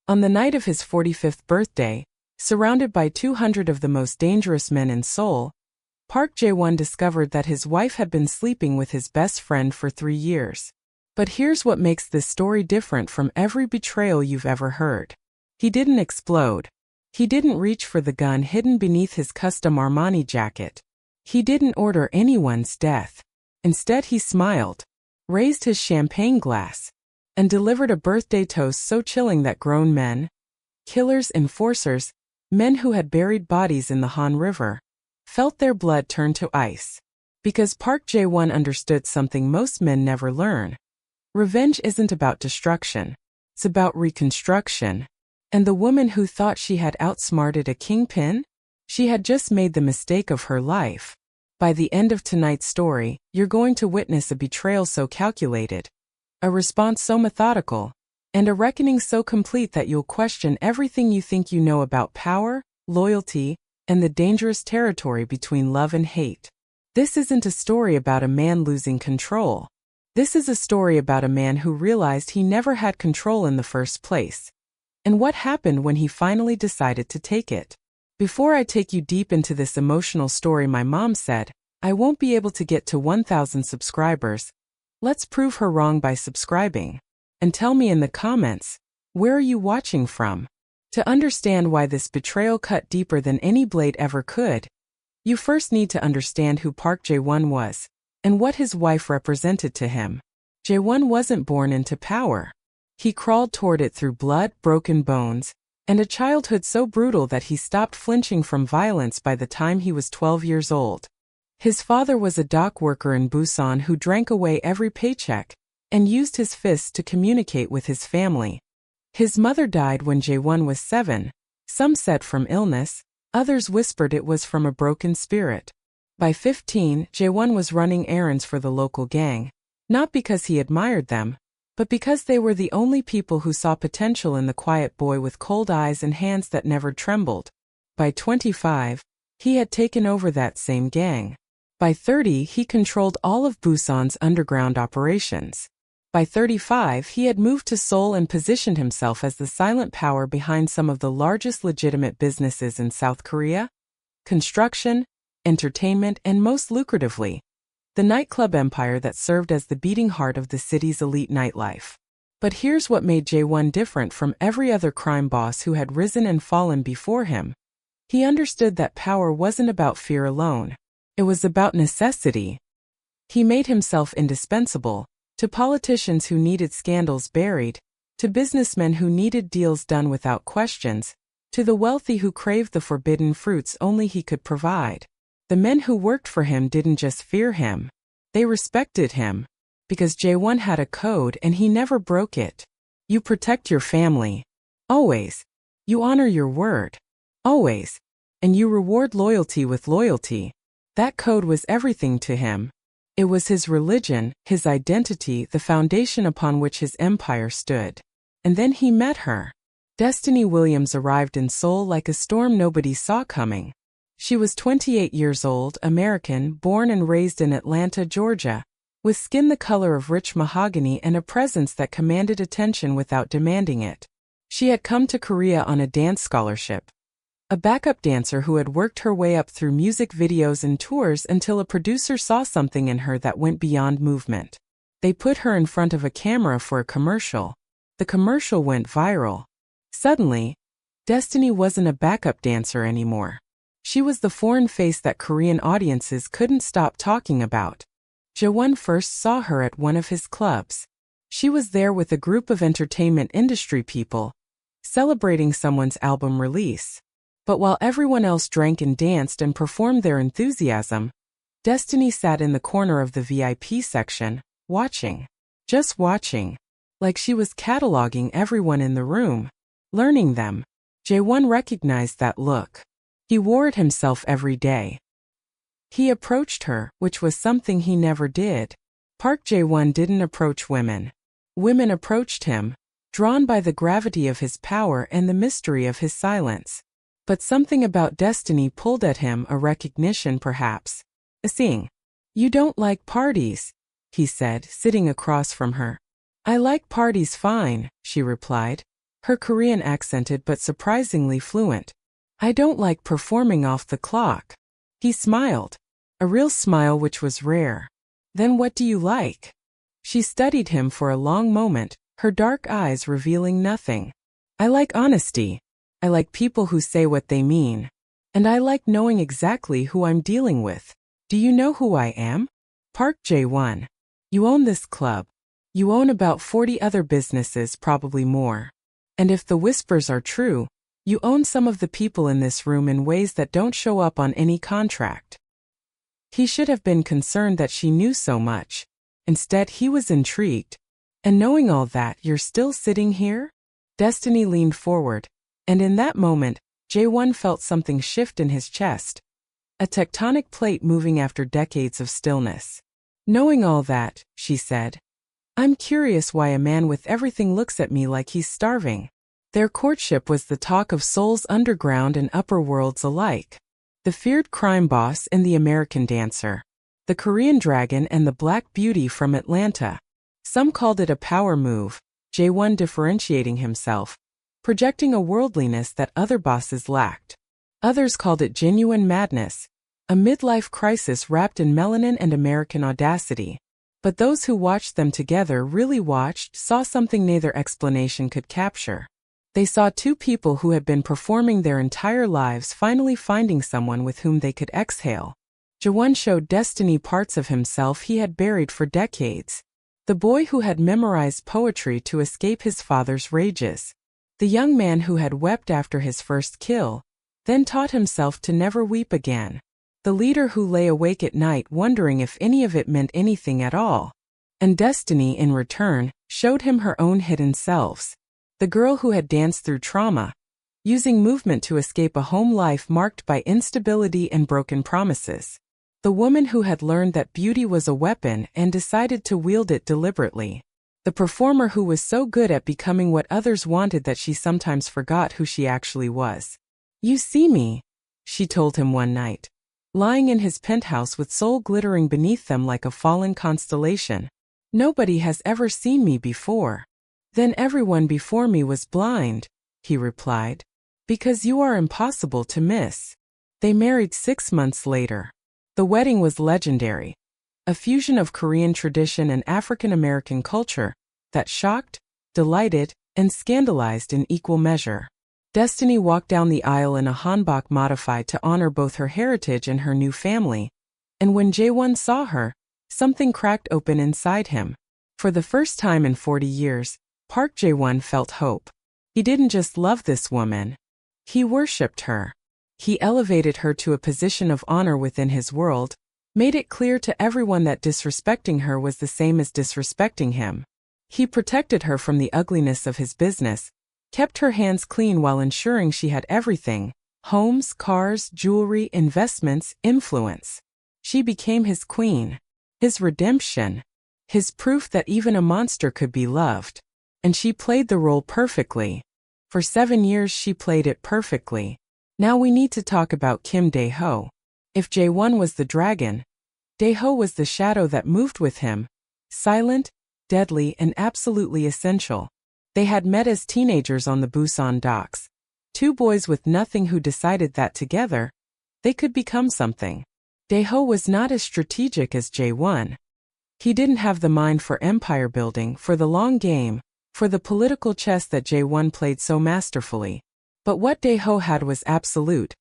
On the night of his 45th birthday, surrounded by 200 of the most dangerous men in Seoul, Park Jae-won discovered that his wife had been sleeping with his best friend for 3 years. But here's what makes this story different from every betrayal you've ever heard. He didn't explode. He didn't reach for the gun hidden beneath his custom Armani jacket. He didn't order anyone's death. Instead, he smiled, raised his champagne glass, and delivered a birthday toast so chilling that grown men, killers, enforcers, men who had buried bodies in the Han River, felt their blood turn to ice. Because Park Jae-won understood something most men never learn. Revenge isn't about destruction. It's about reconstruction. And the woman who thought she had outsmarted a kingpin? She had just made the mistake of her life. By the end of tonight's story, you're going to witness a betrayal so calculated, a response so methodical, and a reckoning so complete that you'll question everything you think you know about power, loyalty, and the dangerous territory between love and hate. This isn't a story about a man losing control. This is a story about a man who realized he never had control in the first place. And what happened when he finally decided to take it. Before I take you deep into this emotional story, my mom said, I won't be able to get to 1,000 subscribers. Let's prove her wrong by subscribing. And tell me in the comments, where are you watching from? To understand why this betrayal cut deeper than any blade ever could, you first need to understand who Park Jae-won was, and what his wife represented to him. Jae-won wasn't born into power. He crawled toward it through blood, broken bones, and a childhood so brutal that he stopped flinching from violence by the time he was 12 years old. His father was a dock worker in Busan who drank away every paycheck and used his fists to communicate with his family. His mother died when Jae-won was 7. Some said from illness, others whispered it was from a broken spirit. By 15, Jae-won was running errands for the local gang, not because he admired them, but because they were the only people who saw potential in the quiet boy with cold eyes and hands that never trembled. By 25, he had taken over that same gang. By 30, he controlled all of Busan's underground operations. By 35, he had moved to Seoul and positioned himself as the silent power behind some of the largest legitimate businesses in South Korea: construction, entertainment, and most lucratively, the nightclub empire that served as the beating heart of the city's elite nightlife. But here's what made Jae-won different from every other crime boss who had risen and fallen before him. He understood that power wasn't about fear alone. It was about necessity. He made himself indispensable to politicians who needed scandals buried, to businessmen who needed deals done without questions, to the wealthy who craved the forbidden fruits only he could provide. The men who worked for him didn't just fear him, they respected him. Because Jae-won had a code and he never broke it. You protect your family. Always. You honor your word. Always. And you reward loyalty with loyalty. That code was everything to him. It was his religion, his identity, the foundation upon which his empire stood. And then he met her. Destiny Williams arrived in Seoul like a storm nobody saw coming. She was 28 years old, American, born and raised in Atlanta, Georgia, with skin the color of rich mahogany and a presence that commanded attention without demanding it. She had come to Korea on a dance scholarship. A backup dancer who had worked her way up through music videos and tours until a producer saw something in her that went beyond movement. They put her in front of a camera for a commercial. The commercial went viral. Suddenly, Destiny wasn't a backup dancer anymore. She was the foreign face that Korean audiences couldn't stop talking about. Jae-won first saw her at one of his clubs. She was there with a group of entertainment industry people, celebrating someone's album release. But while everyone else drank and danced and performed their enthusiasm, Destiny sat in the corner of the VIP section, watching. Just watching. Like she was cataloging everyone in the room, learning them. Jae-won recognized that look. He wore it himself every day. He approached her, which was something he never did. Park Jae-won didn't approach women. Women approached him, drawn by the gravity of his power and the mystery of his silence. But something about Destiny pulled at him, a recognition perhaps. A seeing. You don't like parties, he said, sitting across from her. I like parties fine, she replied. her Korean accented but surprisingly fluent. I don't like performing off the clock. He smiled. A real smile which was rare. Then what do you like? She studied him for a long moment, her dark eyes revealing nothing. I like honesty. I like people who say what they mean. And I like knowing exactly who I'm dealing with. Do you know who I am? Park Jae-won. You own this club. You own about 40 other businesses, probably more. And if the whispers are true, you own some of the people in this room in ways that don't show up on any contract. He should have been concerned that she knew so much. Instead, he was intrigued. And knowing all that, you're still sitting here? Destiny leaned forward, and in that moment, Jae-won felt something shift in his chest. A tectonic plate moving after decades of stillness. Knowing all that, she said, I'm curious why a man with everything looks at me like he's starving. Their courtship was the talk of Seoul's underground and upper worlds alike. The feared crime boss and the American dancer. The Korean dragon and the black beauty from Atlanta. Some called it a power move, Jae-won differentiating himself, projecting a worldliness that other bosses lacked. Others called it genuine madness, a midlife crisis wrapped in melanin and American audacity. But those who watched them together really watched, saw something neither explanation could capture. They saw two people who had been performing their entire lives finally finding someone with whom they could exhale. Jae-won showed Destiny parts of himself he had buried for decades. The boy who had memorized poetry to escape his father's rages. The young man who had wept after his first kill, then taught himself to never weep again. The leader who lay awake at night wondering if any of it meant anything at all. And Destiny, in return, showed him her own hidden selves. The girl who had danced through trauma, using movement to escape a home life marked by instability and broken promises. The woman who had learned that beauty was a weapon and decided to wield it deliberately. The performer who was so good at becoming what others wanted that she sometimes forgot who she actually was. You see me, she told him one night. Lying in his penthouse with soul glittering beneath them like a fallen constellation. Nobody has ever seen me before. Then everyone before me was blind, he replied. Because you are impossible to miss. They married 6 months later. The wedding was legendary. A fusion of Korean tradition and African American culture that shocked, delighted, and scandalized in equal measure. Destiny walked down the aisle in a hanbok modified to honor both her heritage and her new family, and when Jae-won saw her, something cracked open inside him. For the first time in 40 years, Park Jae-won felt hope. He didn't just love this woman. He worshipped her. He elevated her to a position of honor within his world, made it clear to everyone that disrespecting her was the same as disrespecting him. He protected her from the ugliness of his business, kept her hands clean while ensuring she had everything: homes, cars, jewelry, investments, influence. She became his queen, his redemption, his proof that even a monster could be loved. And she played the role perfectly. For 7 years she played it perfectly. Now we need to talk about Kim Dae-ho. If Jae-won was the dragon, Dae-ho was the shadow that moved with him, silent, deadly, and absolutely essential. They had met as teenagers on the Busan docks. Two boys with nothing who decided that together, they could become something. Dae-ho was not as strategic as Jae-won. He didn't have the mind for empire building, for the long game, for the political chess that Jae-won played so masterfully. But what Dae-ho had was absolute,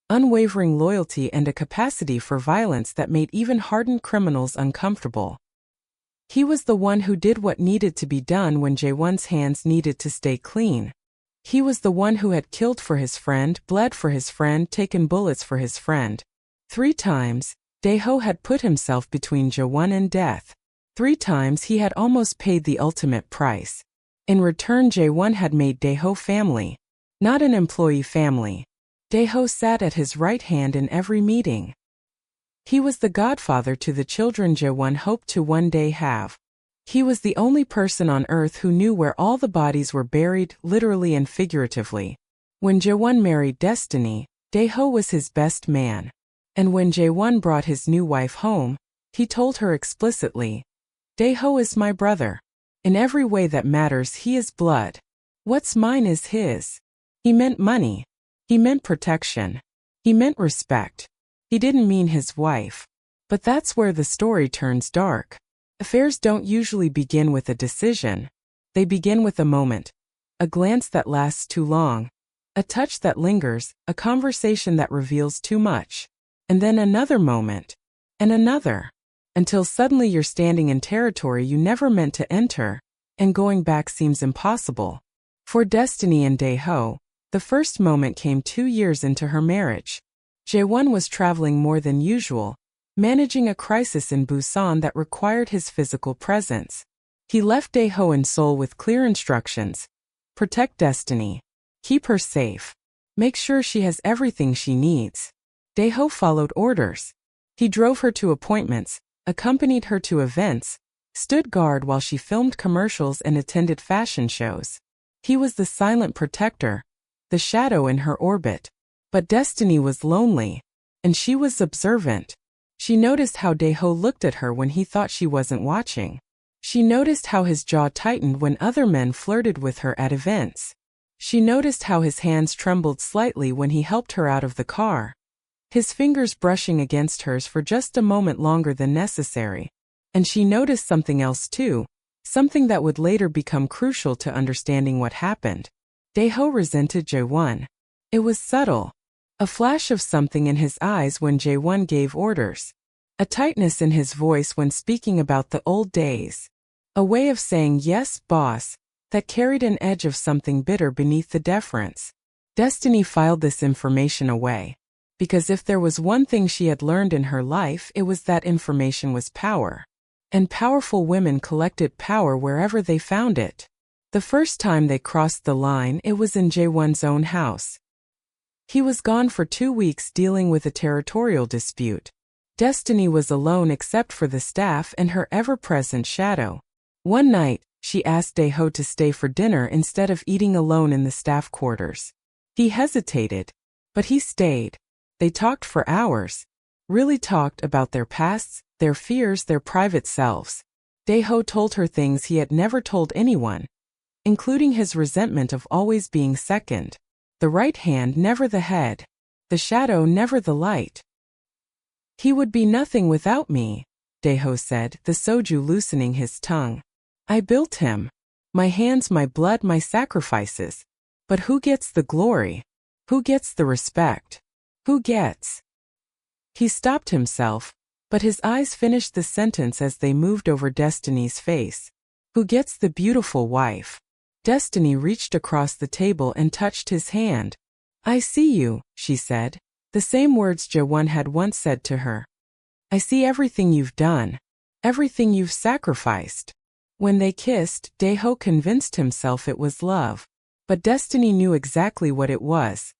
unwavering loyalty and a capacity for violence that made even hardened criminals uncomfortable. He was the one who did what needed to be done when Jae-won's hands needed to stay clean. He was the one who had killed for his friend, bled for his friend, taken bullets for his friend. 3 times, Dae-ho had put himself between Jae-won and death. 3 times he had almost paid the ultimate price. In return, Jae-won had made Dae-ho family. Not an employee family. Dae-ho sat at his right hand in every meeting. He was the godfather to the children Jae-won hoped to one day have. He was the only person on earth who knew where all the bodies were buried, literally and figuratively. When Jae-won married Destiny, Dae-ho was his best man. And when Jae-won brought his new wife home, he told her explicitly, Dae-ho is my brother. In every way that matters, he is blood. What's mine is his. He meant money. He meant protection. He meant respect. He didn't mean his wife. But that's where the story turns dark. Affairs don't usually begin with a decision. They begin with a moment. A glance that lasts too long. A touch that lingers, a conversation that reveals too much. And then another moment. And another. Until suddenly you're standing in territory you never meant to enter, and going back seems impossible. For Destiny and Dae-ho, the first moment came 2 years into her marriage. Jae-won was traveling more than usual, managing a crisis in Busan that required his physical presence. He left Dae-ho in Seoul with clear instructions. Protect Destiny. Keep her safe. Make sure she has everything she needs. Dae-ho followed orders. He drove her to appointments, accompanied her to events, stood guard while she filmed commercials and attended fashion shows. He was the silent protector, the shadow in her orbit. But Destiny was lonely, and she was observant. She noticed how Dae-ho looked at her when he thought she wasn't watching. She noticed how his jaw tightened when other men flirted with her at events. She noticed how his hands trembled slightly when he helped her out of the car. His fingers brushing against hers for just a moment longer than necessary. And she noticed something else too, something that would later become crucial to understanding what happened. Dae-ho resented Jae-won. It was subtle. A flash of something in his eyes when Jae-won gave orders. A tightness in his voice when speaking about the old days. A way of saying yes, boss, that carried an edge of something bitter beneath the deference. Destiny filed this information away. Because if there was one thing she had learned in her life, it was that information was power. And powerful women collected power wherever they found it. The first time they crossed the line, it was in Jae-won's own house. He was gone for 2 weeks dealing with a territorial dispute. Destiny was alone except for the staff and her ever-present shadow. One night, she asked Dae-ho to stay for dinner instead of eating alone in the staff quarters. He hesitated, but he stayed. They talked for hours. Really talked about their pasts, their fears, their private selves. Dae-ho told her things he had never told anyone, including his resentment of always being second. The right hand, never the head. The shadow, never the light. He would be nothing without me, Dae-ho said, the soju loosening his tongue. I built him. My hands, my blood, my sacrifices. But who gets the glory? Who gets the respect? Who gets? He stopped himself, but his eyes finished the sentence as they moved over Destiny's face. Who gets the beautiful wife? Destiny reached across the table and touched his hand. I see you, she said, the same words Jae-won had once said to her. I see everything you've done, everything you've sacrificed. When they kissed, Dae-ho convinced himself it was love. But Destiny knew exactly what it was.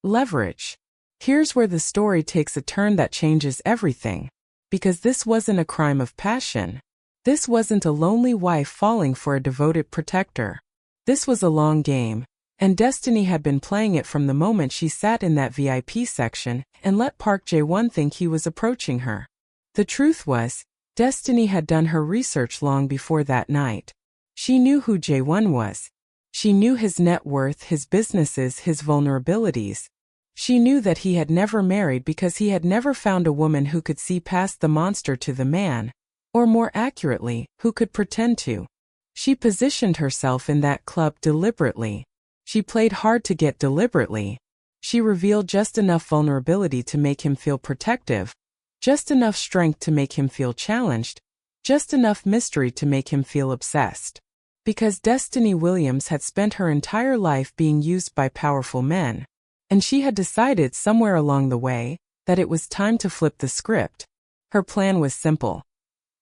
Leverage. Here's where the story takes a turn that changes everything. Because this wasn't a crime of passion. This wasn't a lonely wife falling for a devoted protector. This was a long game, and Destiny had been playing it from the moment she sat in that VIP section and let Park Jae-won think he was approaching her. The truth was, Destiny had done her research long before that night. She knew who Jae-won was. She knew his net worth, his businesses, his vulnerabilities. She knew that he had never married because he had never found a woman who could see past the monster to the man, or more accurately, who could pretend to. She positioned herself in that club deliberately. She played hard to get deliberately. She revealed just enough vulnerability to make him feel protective, just enough strength to make him feel challenged, just enough mystery to make him feel obsessed. Because Destiny Williams had spent her entire life being used by powerful men. And she had decided somewhere along the way that it was time to flip the script. Her plan was simple.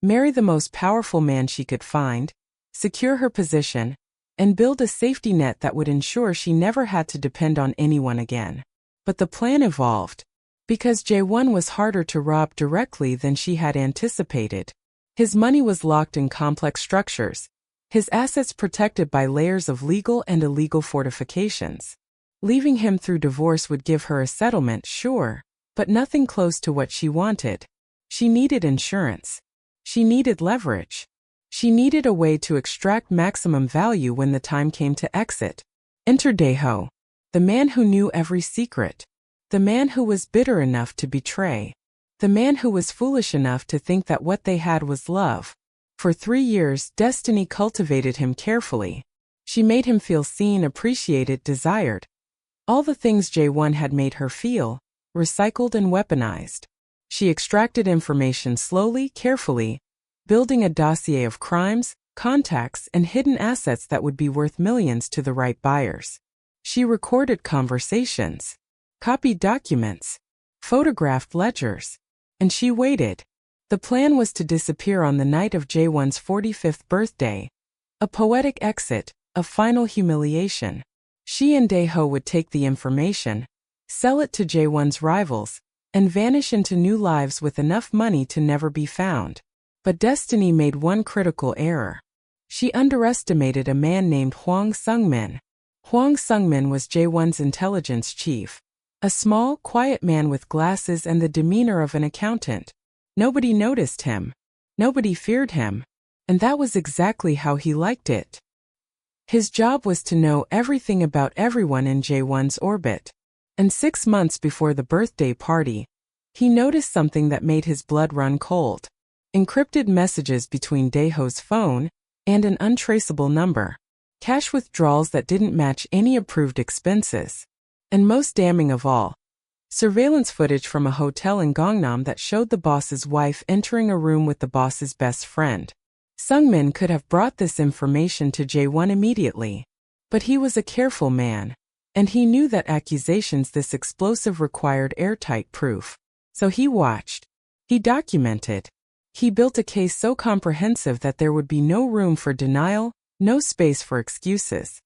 Marry the most powerful man she could find, secure her position, and build a safety net that would ensure she never had to depend on anyone again. But the plan evolved. Because Jae-won was harder to rob directly than she had anticipated. His money was locked in complex structures. His assets protected by layers of legal and illegal fortifications. Leaving him through divorce would give her a settlement, sure, but nothing close to what she wanted. She needed insurance. She needed leverage. She needed a way to extract maximum value when the time came to exit. Enter Daeho, the man who knew every secret, the man who was bitter enough to betray, the man who was foolish enough to think that what they had was love. For 3 years, Destiny cultivated him carefully. She made him feel seen, appreciated, desired. All the things Jae-won had made her feel, recycled and weaponized. She extracted information slowly, carefully, building a dossier of crimes, contacts, and hidden assets that would be worth millions to the right buyers. She recorded conversations, copied documents, photographed ledgers, and she waited. The plan was to disappear on the night of Jae-won's 45th birthday, a poetic exit, a final humiliation. She and Daeho would take the information, sell it to Jae-won's rivals, and vanish into new lives with enough money to never be found. But Destiny made one critical error. She underestimated a man named Hwang Sung-min. Hwang Sung-min was Jae-won's intelligence chief, a small, quiet man with glasses and the demeanor of an accountant. Nobody noticed him. Nobody feared him. And that was exactly how he liked it. His job was to know everything about everyone in Jae-won's orbit. And 6 months before the birthday party, he noticed something that made his blood run cold. Encrypted messages between Daeho's phone and an untraceable number. Cash withdrawals that didn't match any approved expenses. And most damning of all, surveillance footage from a hotel in Gangnam that showed the boss's wife entering a room with the boss's best friend. Sung-min could have brought this information to Jae-won immediately. But he was a careful man, and he knew that accusations this explosive required airtight proof. So he watched. He documented. He built a case so comprehensive that there would be no room for denial, no space for excuses.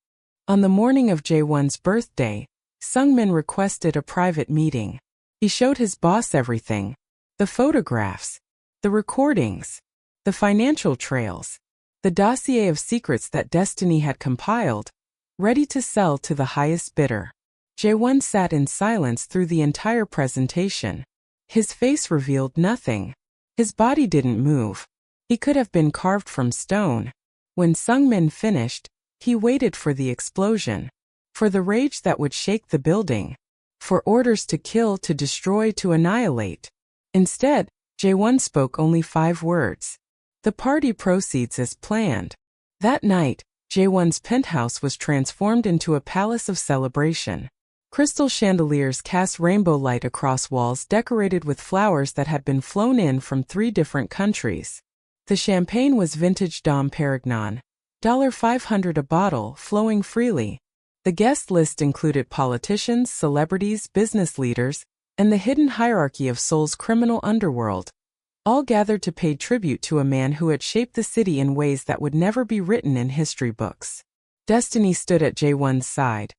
On the morning of Jae-won's birthday, Sung-min requested a private meeting. He showed his boss everything. The photographs, the recordings, the financial trails, the dossier of secrets that Destiny had compiled, ready to sell to the highest bidder. Jae-won sat in silence through the entire presentation. His face revealed nothing. His body didn't move. He could have been carved from stone. When Sung-min finished, he waited for the explosion. For the rage that would shake the building. For orders to kill, to destroy, to annihilate. Instead, Jae-won spoke only 5 words. The party proceeds as planned. That night, Jae-won's penthouse was transformed into a palace of celebration. Crystal chandeliers cast rainbow light across walls decorated with flowers that had been flown in from 3 different countries. The champagne was vintage Dom Perignon, $500 a bottle, flowing freely. The guest list included politicians, celebrities, business leaders, and the hidden hierarchy of Seoul's criminal underworld, all gathered to pay tribute to a man who had shaped the city in ways that would never be written in history books. Destiny stood at Jae-won's side,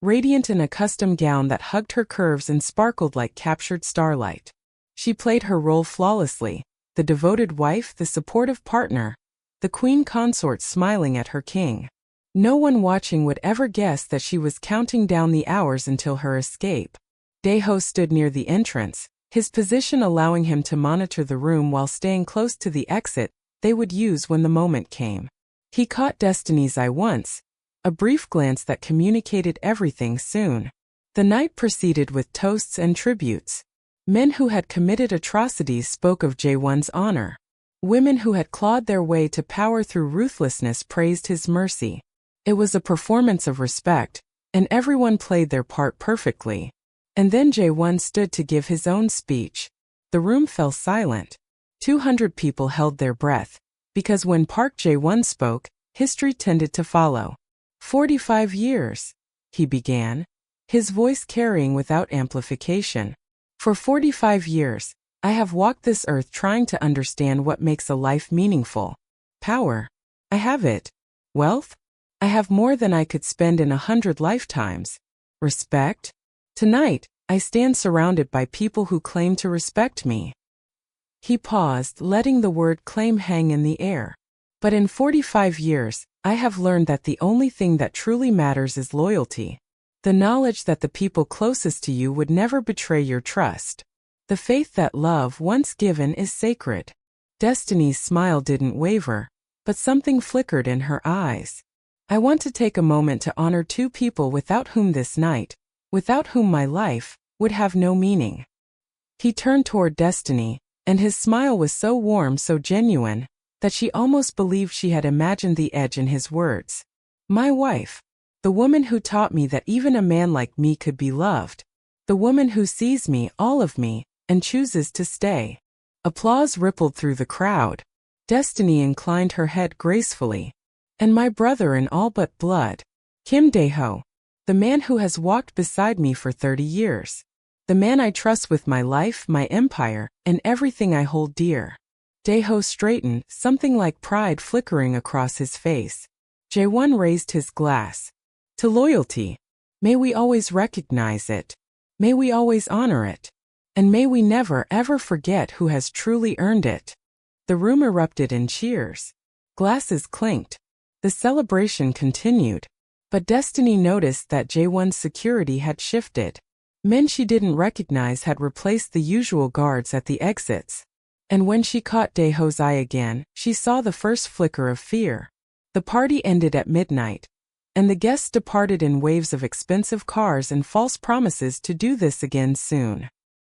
radiant in a custom gown that hugged her curves and sparkled like captured starlight. She played her role flawlessly, the devoted wife, the supportive partner, the queen consort smiling at her king. No one watching would ever guess that she was counting down the hours until her escape. Daeho stood near the entrance, his position allowing him to monitor the room while staying close to the exit they would use when the moment came. He caught Destiny's eye once, a brief glance that communicated everything soon. The night proceeded with toasts and tributes. Men who had committed atrocities spoke of Jae-won's honor. Women who had clawed their way to power through ruthlessness praised his mercy. It was a performance of respect, and everyone played their part perfectly. And then Jae-won stood to give his own speech. The room fell silent. 200 people held their breath, because when Park Jae-won spoke, history tended to follow. 45 years, he began, his voice carrying without amplification. For 45 years, I have walked this earth trying to understand what makes a life meaningful. Power. I have it. Wealth. I have more than I could spend in 100 lifetimes. Respect. Tonight, I stand surrounded by people who claim to respect me. He paused, letting the word claim hang in the air. But in 45 years, I have learned that the only thing that truly matters is loyalty. The knowledge that the people closest to you would never betray your trust. The faith that love once given is sacred. Destiny's smile didn't waver, but something flickered in her eyes. I want to take a moment to honor two people without whom this night, without whom my life, would have no meaning. He turned toward Destiny, and his smile was so warm, so genuine, that she almost believed she had imagined the edge in his words. My wife. The woman who taught me that even a man like me could be loved. The woman who sees me, all of me, and chooses to stay. Applause rippled through the crowd. Destiny inclined her head gracefully. And my brother in all but blood. Kim Dae-ho. The man who has walked beside me for 30 years. The man I trust with my life, my empire, and everything I hold dear. Dae-ho straightened, something like pride flickering across his face. Jae-won raised his glass. To loyalty. May we always recognize it. May we always honor it. And may we never ever forget who has truly earned it. The room erupted in cheers. Glasses clinked. The celebration continued. But Destiny noticed that Jae-won's security had shifted. Men she didn't recognize had replaced the usual guards at the exits. And when she caught Dae-ho's eye again, she saw the first flicker of fear. The party ended at midnight, and the guests departed in waves of expensive cars and false promises to do this again soon.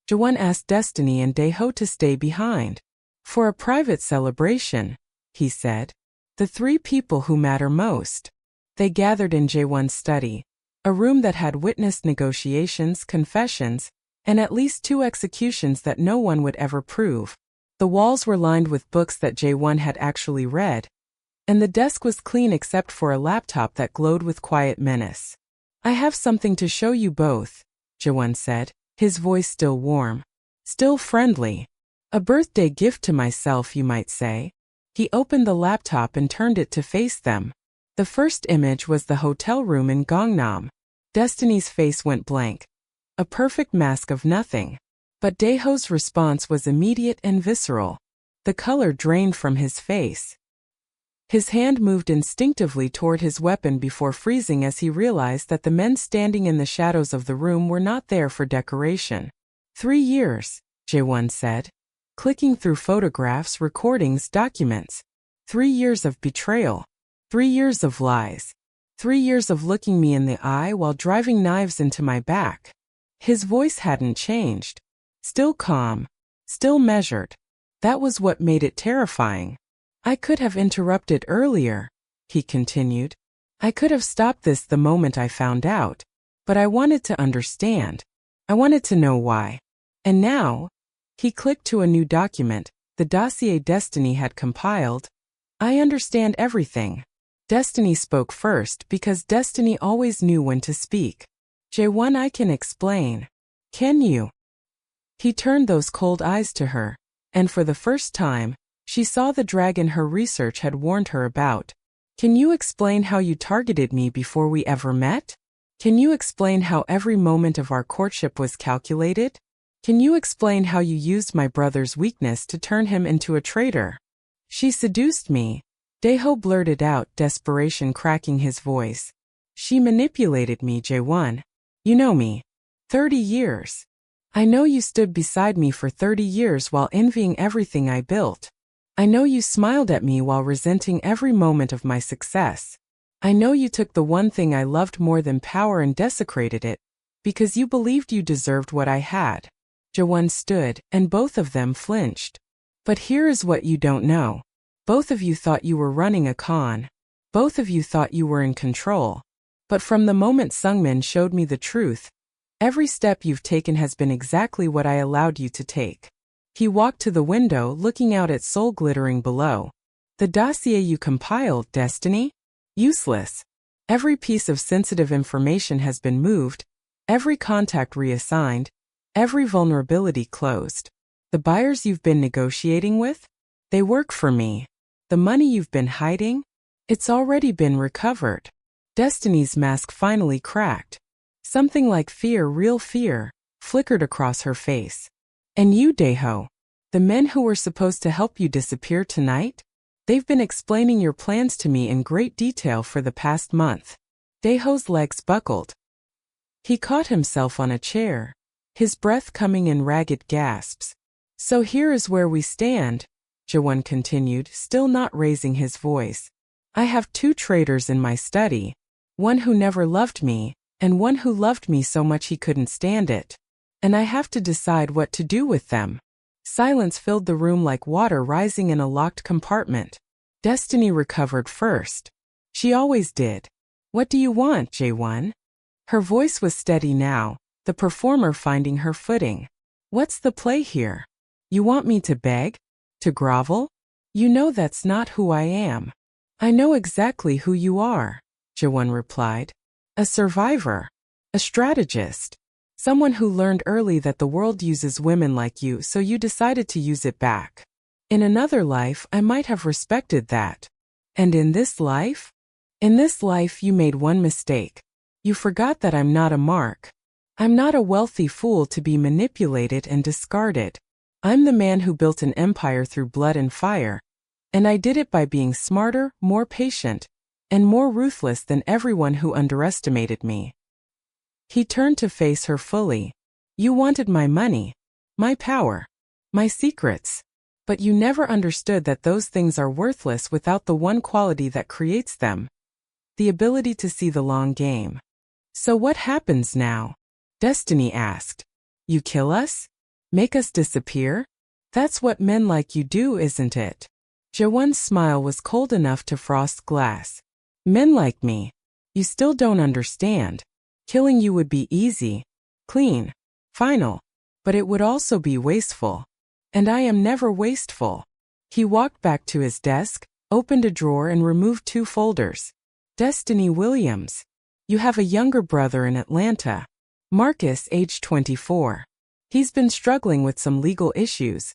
Jae-won asked Destiny and Dae-ho to stay behind. For a private celebration, he said. The three people who matter most. They gathered in Jae-won's study, a room that had witnessed negotiations, confessions, and at least 2 executions that no one would ever prove. The walls were lined with books that Jae-won had actually read, and the desk was clean except for a laptop that glowed with quiet menace. I have something to show you both, Jae-won said, his voice still warm, still friendly. A birthday gift to myself, you might say. He opened the laptop and turned it to face them. The first image was the hotel room in Gangnam. Destiny's face went blank. A perfect mask of nothing. But Dae-ho's response was immediate and visceral. The color drained from his face. His hand moved instinctively toward his weapon before freezing as he realized that the men standing in the shadows of the room were not there for decoration. 3 years, Jae-won said, clicking through photographs, recordings, documents. 3 years of betrayal. 3 years of lies. 3 years of looking me in the eye while driving knives into my back. His voice hadn't changed. Still calm. Still measured. That was what made it terrifying. I could have interrupted earlier, he continued. I could have stopped this the moment I found out. But I wanted to understand. I wanted to know why. And now, he clicked to a new document, the dossier Destiny had compiled. I understand everything. Destiny spoke first because Destiny always knew when to speak. Jae-won, I can explain. Can you? He turned those cold eyes to her, and for the first time, she saw the dragon her research had warned her about. Can you explain how you targeted me before we ever met? Can you explain how every moment of our courtship was calculated? Can you explain how you used my brother's weakness to turn him into a traitor? She seduced me. Dae-ho blurted out, desperation cracking his voice. She manipulated me, Jae-won. You know me. 30 years. I know you stood beside me for 30 years while envying everything I built. I know you smiled at me while resenting every moment of my success. I know you took the one thing I loved more than power and desecrated it, because you believed you deserved what I had. Jae-won stood, and both of them flinched. But here is what you don't know. Both of you thought you were running a con. Both of you thought you were in control. But from the moment Sungmin showed me the truth, every step you've taken has been exactly what I allowed you to take. He walked to the window, looking out at Seoul glittering below. The dossier you compiled, Destiny? Useless. Every piece of sensitive information has been moved, every contact reassigned, every vulnerability closed. The buyers you've been negotiating with? They work for me. The money you've been hiding? It's already been recovered. Destiny's mask finally cracked. Something like fear, real fear, flickered across her face. And you, Dae-ho, the men who were supposed to help you disappear tonight? They've been explaining your plans to me in great detail for the past month. Dae-ho's legs buckled. He caught himself on a chair, his breath coming in ragged gasps. So here is where we stand, Jae-won continued, still not raising his voice. I have two traitors in my study, one who never loved me, and one who loved me so much he couldn't stand it. And I have to decide what to do with them. Silence filled the room like water rising in a locked compartment. Destiny recovered first. She always did. What do you want, J1? Her voice was steady now, the performer finding her footing. What's the play here? You want me to beg? To grovel? You know that's not who I am. I know exactly who you are, J1 replied. A survivor. A strategist. Someone who learned early that the world uses women like you, so you decided to use it back. In another life, I might have respected that. And in this life? In this life, you made one mistake. You forgot that I'm not a mark. I'm not a wealthy fool to be manipulated and discarded. I'm the man who built an empire through blood and fire. And I did it by being smarter, more patient, and more ruthless than everyone who underestimated me. He turned to face her fully. You wanted my money, my power, my secrets. But you never understood that those things are worthless without the one quality that creates them. The ability to see the long game. So what happens now? Destiny asked. You kill us? Make us disappear? That's what men like you do, isn't it? Jaewon's smile was cold enough to frost glass. Men like me. You still don't understand. Killing you would be easy, clean, final. But it would also be wasteful. And I am never wasteful. He walked back to his desk, opened a drawer and removed 2 folders. Destiny Williams. You have a younger brother in Atlanta. Marcus, age 24. He's been struggling with some legal issues.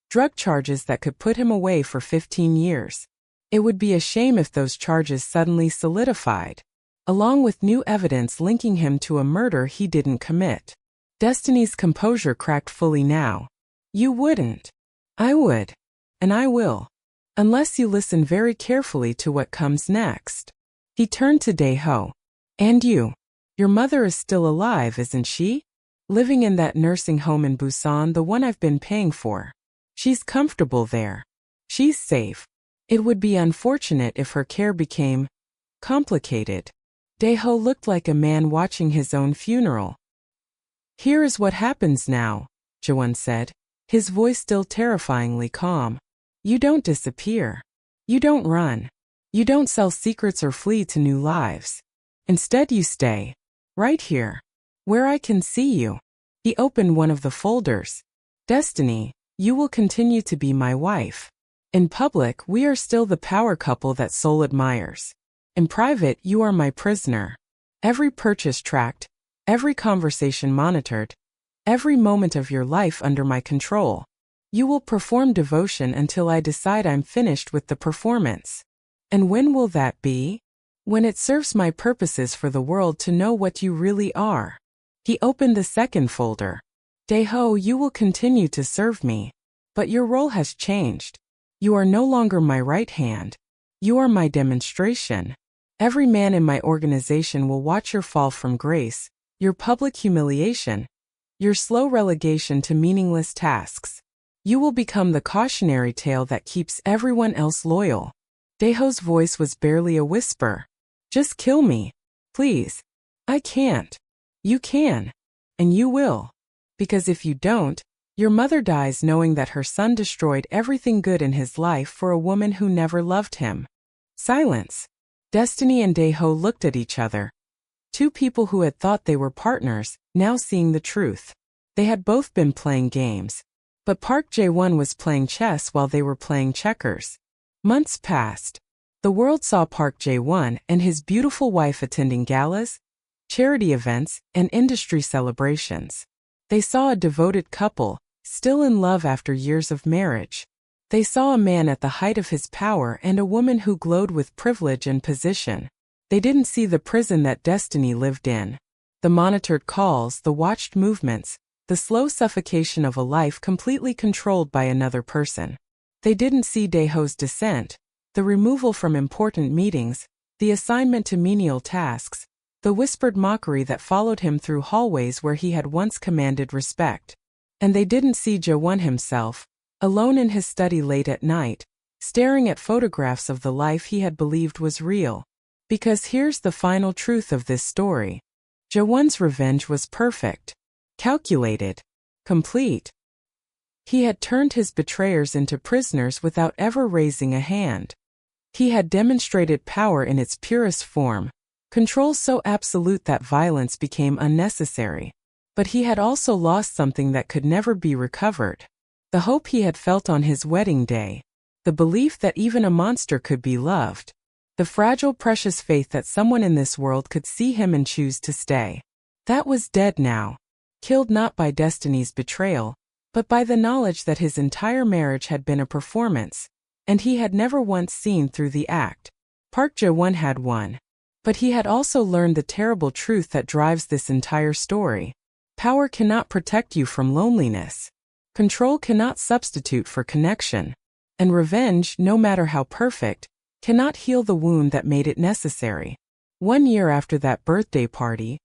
Drug charges that could put him away for 15 years. It would be a shame if those charges suddenly solidified, along with new evidence linking him to a murder he didn't commit. Destiny's composure cracked fully now. You wouldn't. I would. And I will. Unless you listen very carefully to what comes next. He turned to Dae-ho. And you. Your mother is still alive, isn't she? Living in that nursing home in Busan, the one I've been paying for. She's comfortable there. She's safe. It would be unfortunate if her care became complicated. Dae-ho looked like a man watching his own funeral. Here is what happens now, Jaewon said, his voice still terrifyingly calm. You don't disappear. You don't run. You don't sell secrets or flee to new lives. Instead you stay. Right here. Where I can see you. He opened one of the folders. Destiny, you will continue to be my wife. In public, we are still the power couple that Seoul admires. In private, you are my prisoner. Every purchase tracked, every conversation monitored, every moment of your life under my control. You will perform devotion until I decide I'm finished with the performance. And when will that be? When it serves my purposes for the world to know what you really are. He opened the second folder. Dae-ho, you will continue to serve me. But your role has changed. You are no longer my right hand. You are my demonstration. Every man in my organization will watch your fall from grace, your public humiliation, your slow relegation to meaningless tasks. You will become the cautionary tale that keeps everyone else loyal. Dae-ho's voice was barely a whisper. Just kill me, please. I can't. You can. And you will. Because if you don't, your mother dies knowing that her son destroyed everything good in his life for a woman who never loved him. Silence. Destiny and Dae-ho looked at each other. 2 people who had thought they were partners, now seeing the truth. They had both been playing games. But Park Jae-won was playing chess while they were playing checkers. Months passed. The world saw Park Jae-won and his beautiful wife attending galas, charity events, and industry celebrations. They saw a devoted couple, still in love after years of marriage. They saw a man at the height of his power and a woman who glowed with privilege and position. They didn't see the prison that Destiny lived in. The monitored calls, the watched movements, the slow suffocation of a life completely controlled by another person. They didn't see Dae-ho's descent, the removal from important meetings, the assignment to menial tasks, the whispered mockery that followed him through hallways where he had once commanded respect. And they didn't see Jaewon himself, alone in his study late at night, staring at photographs of the life he had believed was real. Because here's the final truth of this story. Jaewon's revenge was perfect, calculated, complete. He had turned his betrayers into prisoners without ever raising a hand. He had demonstrated power in its purest form, control so absolute that violence became unnecessary. But he had also lost something that could never be recovered. The hope he had felt on his wedding day. The belief that even a monster could be loved. The fragile, precious faith that someone in this world could see him and choose to stay. That was dead now. Killed not by destiny's betrayal, but by the knowledge that his entire marriage had been a performance, and he had never once seen through the act. Park Jae-won had won. But he had also learned the terrible truth that drives this entire story. Power cannot protect you from loneliness. Control cannot substitute for connection. And revenge, no matter how perfect, cannot heal the wound that made it necessary. 1 year after that birthday party,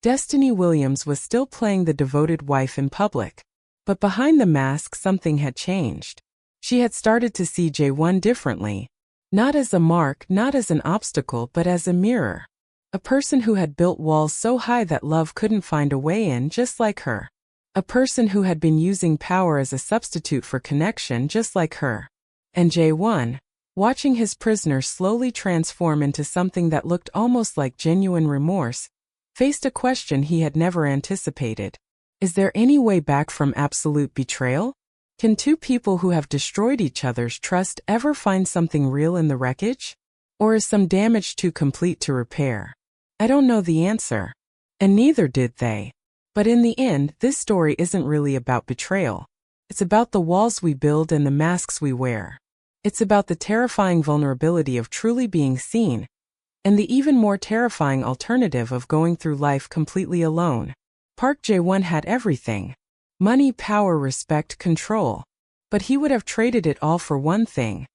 Destiny Williams was still playing the devoted wife in public. But behind the mask something had changed. She had started to see Jae-won differently. Not as a mark, not as an obstacle, but as a mirror. A person who had built walls so high that love couldn't find a way in, just like her. A person who had been using power as a substitute for connection, just like her. And Jae-won, watching his prisoner slowly transform into something that looked almost like genuine remorse, faced a question he had never anticipated. Is there any way back from absolute betrayal? Can two people who have destroyed each other's trust ever find something real in the wreckage? Or is some damage too complete to repair? I don't know the answer. And neither did they. But in the end, this story isn't really about betrayal. It's about the walls we build and the masks we wear. It's about the terrifying vulnerability of truly being seen, and the even more terrifying alternative of going through life completely alone. Park Jae-won had everything. Money, power, respect, control. But he would have traded it all for one thing.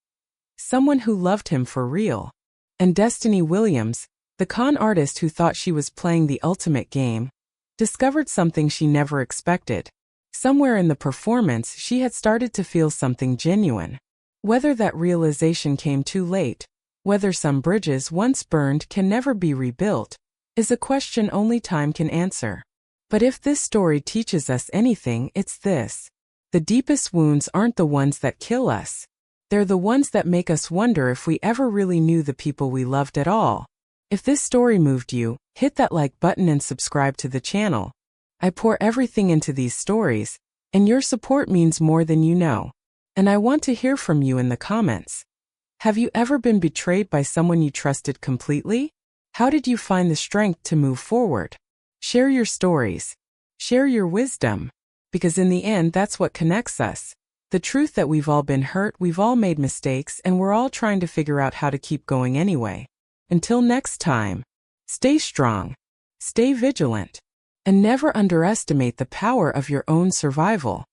Someone who loved him for real. And Destiny Williams, the con artist who thought she was playing the ultimate game, discovered something she never expected. Somewhere in the performance, she had started to feel something genuine. Whether that realization came too late, whether some bridges once burned can never be rebuilt, is a question only time can answer. But if this story teaches us anything, it's this. The deepest wounds aren't the ones that kill us. They're the ones that make us wonder if we ever really knew the people we loved at all. If this story moved you, hit that like button and subscribe to the channel. I pour everything into these stories, and your support means more than you know. And I want to hear from you in the comments. Have you ever been betrayed by someone you trusted completely? How did you find the strength to move forward? Share your stories. Share your wisdom. Because in the end, that's what connects us. The truth that we've all been hurt, we've all made mistakes, and we're all trying to figure out how to keep going anyway. Until next time, stay strong, stay vigilant, and never underestimate the power of your own survival.